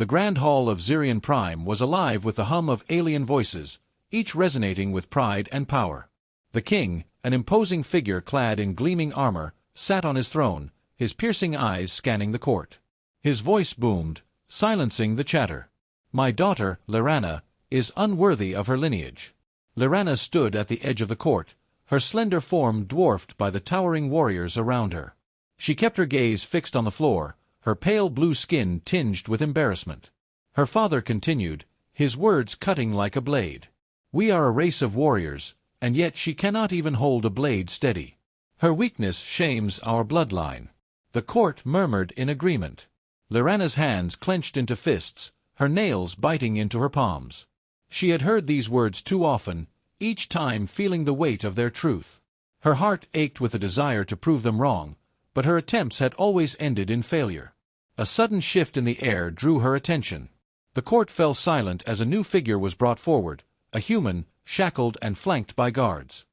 The grand hall of Zyrion Prime was alive with the hum of alien voices, each resonating with pride and power. The king, an imposing figure clad in gleaming armor, sat on his throne, his piercing eyes scanning the court. His voice boomed, silencing the chatter. "My daughter, Lyrana, is unworthy of her lineage." Lyrana stood at the edge of the court, her slender form dwarfed by the towering warriors around her. She kept her gaze fixed on the floor, her pale blue skin tinged with embarrassment. Her father continued, his words cutting like a blade. "We are a race of warriors, and yet she cannot even hold a blade steady. Her weakness shames our bloodline." The court murmured in agreement. Lyrana's hands clenched into fists, her nails biting into her palms. She had heard these words too often, each time feeling the weight of their truth. Her heart ached with a desire to prove them wrong, but her attempts had always ended in failure. A sudden shift in the air drew her attention. The court fell silent as a new figure was brought forward, a human, shackled and flanked by guards.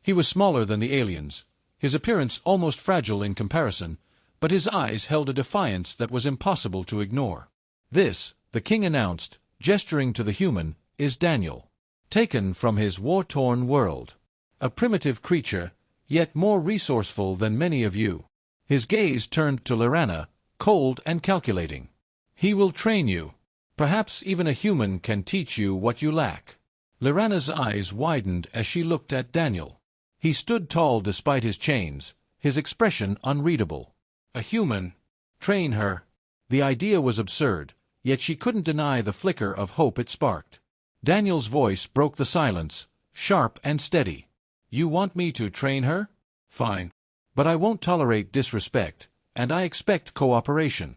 He was smaller than the aliens, his appearance almost fragile in comparison, but his eyes held a defiance that was impossible to ignore. "This," the king announced, gesturing to the human, "is Daniel, taken from his war-torn world. A primitive creature, yet more resourceful than many of you." His gaze turned to Lyrana, cold and calculating. "He will train you. Perhaps even a human can teach you what you lack." Lyrana's eyes widened as she looked at Daniel. He stood tall despite his chains, his expression unreadable. A human? Train her? The idea was absurd, yet she couldn't deny the flicker of hope it sparked. Daniel's voice broke the silence, sharp and steady. "You want me to train her? Fine. But I won't tolerate disrespect, and I expect cooperation."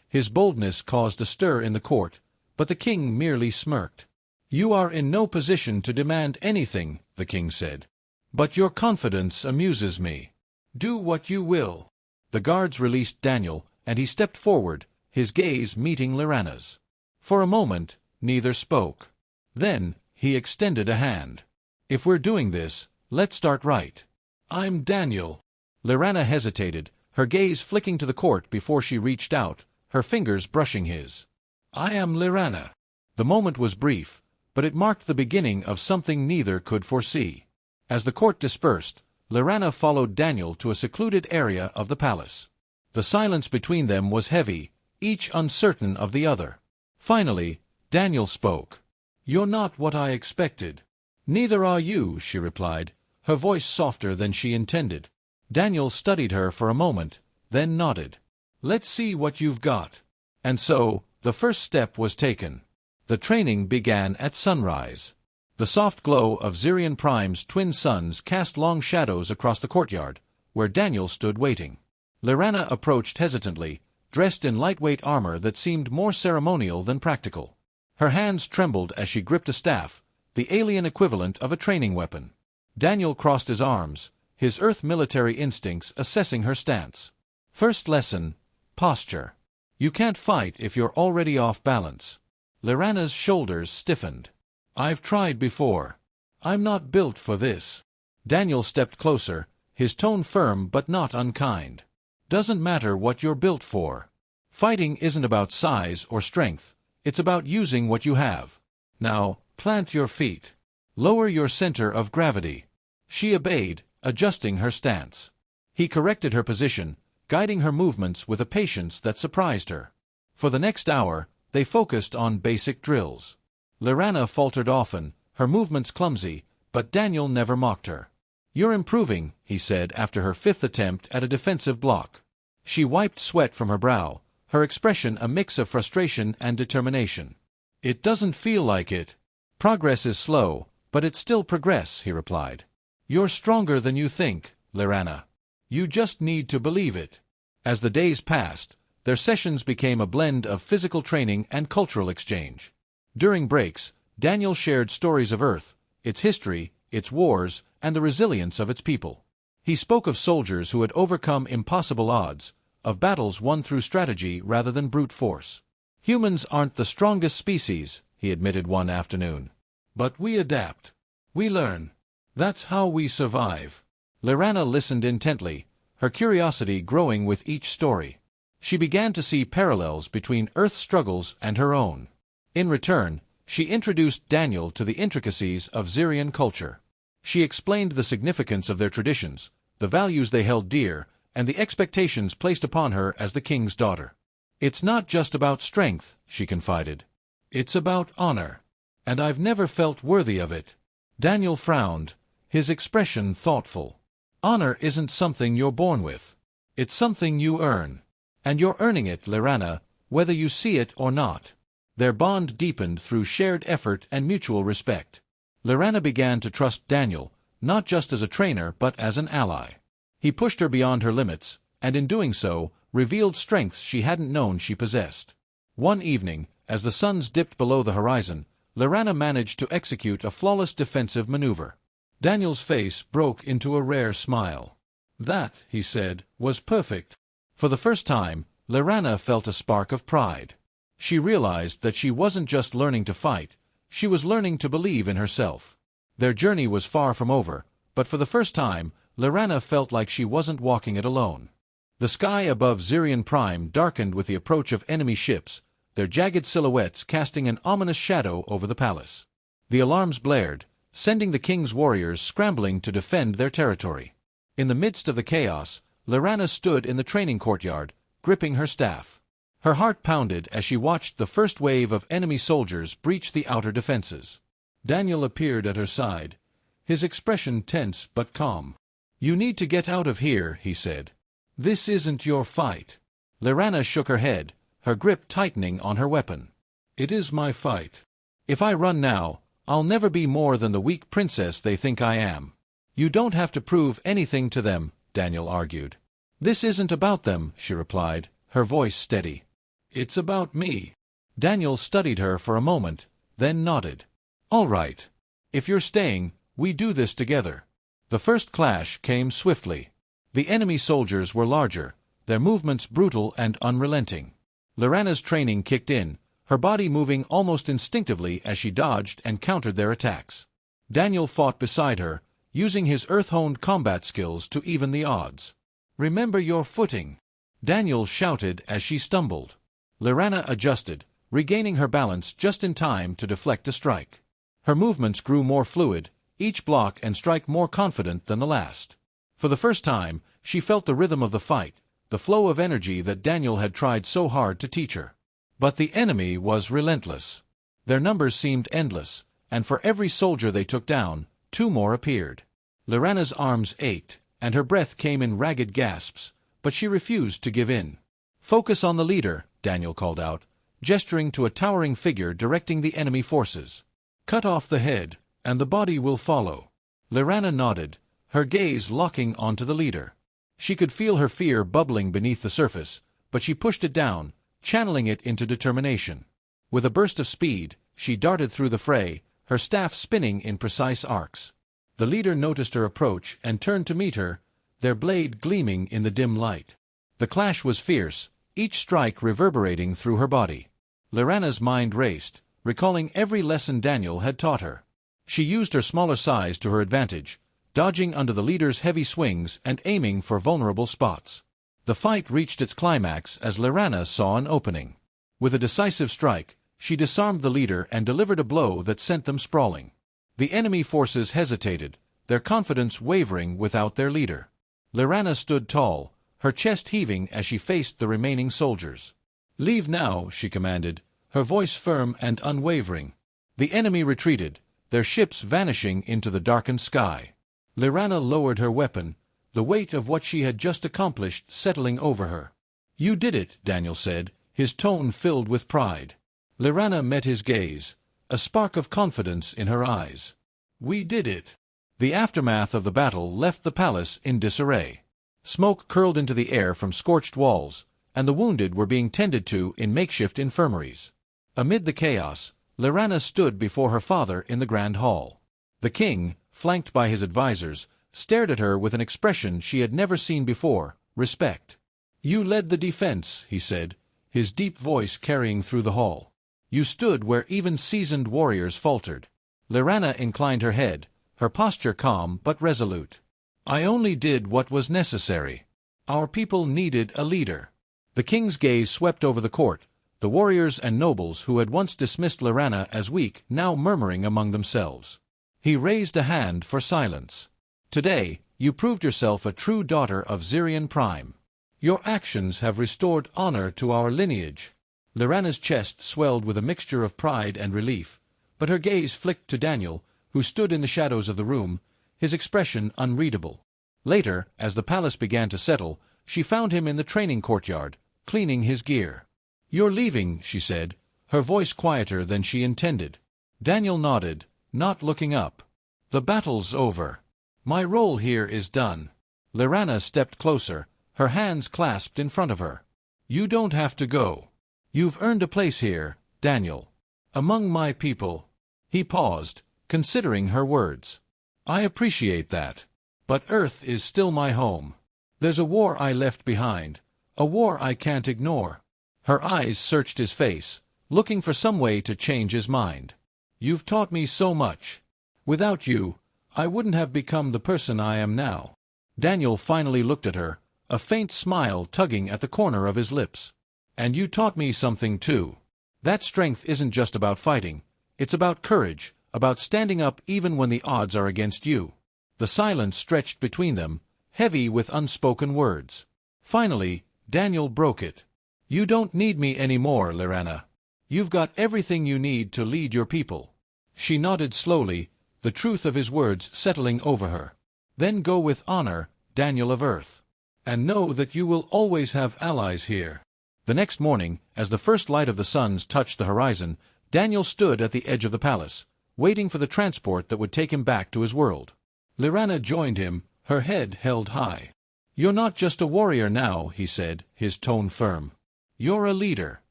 His boldness caused a stir in the court, but the king merely smirked. "You are in no position to demand anything," the king said. "But your confidence amuses me. Do what you will." The guards released Daniel, and he stepped forward, his gaze meeting Lyrana's. For a moment, neither spoke. Then, he extended a hand. "If we're doing this, let's start right. I'm Daniel." Lyrana hesitated, her gaze flicking to the court before she reached out, her fingers brushing his. "I am Lyrana." The moment was brief, but it marked the beginning of something neither could foresee. As the court dispersed, Lyrana followed Daniel to a secluded area of the palace. The silence between them was heavy, each uncertain of the other. Finally, Daniel spoke. "You're not what I expected." "Neither are you," she replied, her voice softer than she intended. Daniel studied her for a moment, then nodded. "Let's see what you've got." And so, the first step was taken. The training began at sunrise. The soft glow of Zyrion Prime's twin suns cast long shadows across the courtyard, where Daniel stood waiting. Lyrana approached hesitantly, dressed in lightweight armor that seemed more ceremonial than practical. Her hands trembled as she gripped a staff, the alien equivalent of a training weapon. Daniel crossed his arms, his Earth military instincts assessing her stance. "First lesson, posture. You can't fight if you're already off balance." Lyrana's shoulders stiffened. "I've tried before. I'm not built for this." Daniel stepped closer, his tone firm but not unkind. "Doesn't matter what you're built for. Fighting isn't about size or strength, it's about using what you have. Now, plant your feet. Lower your center of gravity." She obeyed, adjusting her stance. He corrected her position, guiding her movements with a patience that surprised her. For the next hour, they focused on basic drills. Lyrana faltered often, her movements clumsy, but Daniel never mocked her. "You're improving," he said after her fifth attempt at a defensive block. She wiped sweat from her brow, her expression a mix of frustration and determination. "It doesn't feel like it." "Progress is slow, but it's still progress," he replied. "You're stronger than you think, Lyrana. You just need to believe it." As the days passed, their sessions became a blend of physical training and cultural exchange. During breaks, Daniel shared stories of Earth, its history, its wars, and the resilience of its people. He spoke of soldiers who had overcome impossible odds, of battles won through strategy rather than brute force. "Humans aren't the strongest species," he admitted one afternoon. "But we adapt. We learn. That's how we survive." Lyrana listened intently, her curiosity growing with each story. She began to see parallels between Earth's struggles and her own. In return, she introduced Daniel to the intricacies of Zyrion culture. She explained the significance of their traditions, the values they held dear, and the expectations placed upon her as the king's daughter. "It's not just about strength," she confided. "It's about honor. And I've never felt worthy of it." Daniel frowned, his expression thoughtful. "Honor isn't something you're born with. It's something you earn. And you're earning it, Lyrana, whether you see it or not." Their bond deepened through shared effort and mutual respect. Lyrana began to trust Daniel, not just as a trainer but as an ally. He pushed her beyond her limits, and in doing so, revealed strengths she hadn't known she possessed. One evening, as the suns dipped below the horizon, Lyrana managed to execute a flawless defensive maneuver. Daniel's face broke into a rare smile. "That," he said, "was perfect." For the first time, Lyrana felt a spark of pride. She realized that she wasn't just learning to fight, she was learning to believe in herself. Their journey was far from over, but for the first time, Lyrana felt like she wasn't walking it alone. The sky above Zyrion Prime darkened with the approach of enemy ships, their jagged silhouettes casting an ominous shadow over the palace. The alarms blared, sending the king's warriors scrambling to defend their territory. In the midst of the chaos, Lyrana stood in the training courtyard, gripping her staff. Her heart pounded as she watched the first wave of enemy soldiers breach the outer defenses. Daniel appeared at her side, his expression tense but calm. "You need to get out of here," he said. "This isn't your fight." Lyrana shook her head, her grip tightening on her weapon. "It is my fight. If I run now, I'll never be more than the weak princess they think I am." "You don't have to prove anything to them," Daniel argued. "This isn't about them," she replied, her voice steady. "It's about me." Daniel studied her for a moment, then nodded. "All right. If you're staying, we do this together." The first clash came swiftly. The enemy soldiers were larger, their movements brutal and unrelenting. Lyrana's training kicked in, her body moving almost instinctively as she dodged and countered their attacks. Daniel fought beside her, using his earth-honed combat skills to even the odds. "Remember your footing," Daniel shouted as she stumbled. Lyrana adjusted, regaining her balance just in time to deflect a strike. Her movements grew more fluid, each block and strike more confident than the last. For the first time, she felt the rhythm of the fight, the flow of energy that Daniel had tried so hard to teach her. But the enemy was relentless. Their numbers seemed endless, and for every soldier they took down, 2 more appeared. Lyrana's arms ached, and her breath came in ragged gasps, but she refused to give in. "Focus on the leader," Daniel called out, gesturing to a towering figure directing the enemy forces. "Cut off the head, and the body will follow." Lyrana nodded, her gaze locking onto the leader. She could feel her fear bubbling beneath the surface, but she pushed it down, channeling it into determination. With a burst of speed, she darted through the fray, her staff spinning in precise arcs. The leader noticed her approach and turned to meet her, their blade gleaming in the dim light. The clash was fierce, each strike reverberating through her body. Lyrana's mind raced, recalling every lesson Daniel had taught her. She used her smaller size to her advantage, dodging under the leader's heavy swings and aiming for vulnerable spots. The fight reached its climax as Lyrana saw an opening. With a decisive strike, she disarmed the leader and delivered a blow that sent them sprawling. The enemy forces hesitated, their confidence wavering without their leader. Lyrana stood tall, her chest heaving as she faced the remaining soldiers. "Leave now," she commanded, her voice firm and unwavering. The enemy retreated, their ships vanishing into the darkened sky. Lyrana lowered her weapon, the weight of what she had just accomplished settling over her. "You did it," Daniel said, his tone filled with pride. Lyrana met his gaze, a spark of confidence in her eyes. "We did it." The aftermath of the battle left the palace in disarray. Smoke curled into the air from scorched walls, and the wounded were being tended to in makeshift infirmaries. Amid the chaos, Lyrana stood before her father in the grand hall. The king, flanked by his advisors, stared at her with an expression she had never seen before, respect. "You led the defense," he said, his deep voice carrying through the hall. "You stood where even seasoned warriors faltered." Lyrana inclined her head, her posture calm but resolute. "I only did what was necessary. Our people needed a leader." The king's gaze swept over the court, the warriors and nobles who had once dismissed Lyrana as weak now murmuring among themselves. He raised a hand for silence. Today, you proved yourself a true daughter of Zyrion Prime. Your actions have restored honor to our lineage. Lyrana's chest swelled with a mixture of pride and relief, but her gaze flicked to Daniel, who stood in the shadows of the room, his expression unreadable. Later, as the palace began to settle, she found him in the training courtyard, cleaning his gear. "You're leaving," she said, her voice quieter than she intended. Daniel nodded, not looking up. "The battle's over. My role here is done." Lyrana stepped closer, her hands clasped in front of her. "You don't have to go. You've earned a place here, Daniel. Among my people." He paused, considering her words. "I appreciate that. But Earth is still my home. There's a war I left behind, a war I can't ignore." Her eyes searched his face, looking for some way to change his mind. "You've taught me so much. Without you, I wouldn't have become the person I am now." Daniel finally looked at her, a faint smile tugging at the corner of his lips. "And you taught me something too. That strength isn't just about fighting, it's about courage, about standing up even when the odds are against you." The silence stretched between them, heavy with unspoken words. Finally, Daniel broke it. "You don't need me anymore, Lyrana. You've got everything you need to lead your people." She nodded slowly, the truth of his words settling over her. "Then go with honor, Daniel of Earth. And know that you will always have allies here." The next morning, as the first light of the suns touched the horizon, Daniel stood at the edge of the palace, waiting for the transport that would take him back to his world. Lyrana joined him, her head held high. "You're not just a warrior now," he said, his tone firm. "You're a leader.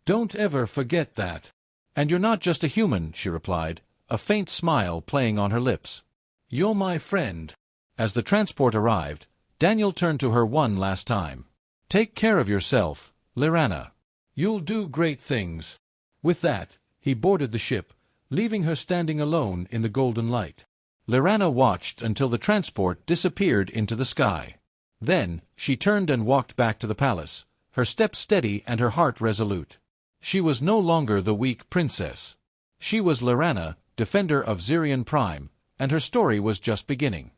Don't ever forget that." "And you're not just a human," she replied, a faint smile playing on her lips. "You're my friend." As the transport arrived, Daniel turned to her one last time. "Take care of yourself, Lyrana. You'll do great things." With that, he boarded the ship, leaving her standing alone in the golden light. Lyrana watched until the transport disappeared into the sky. Then, she turned and walked back to the palace, her step steady and her heart resolute. She was no longer the weak princess. She was Lyrana, defender of Zyrion Prime, and her story was just beginning.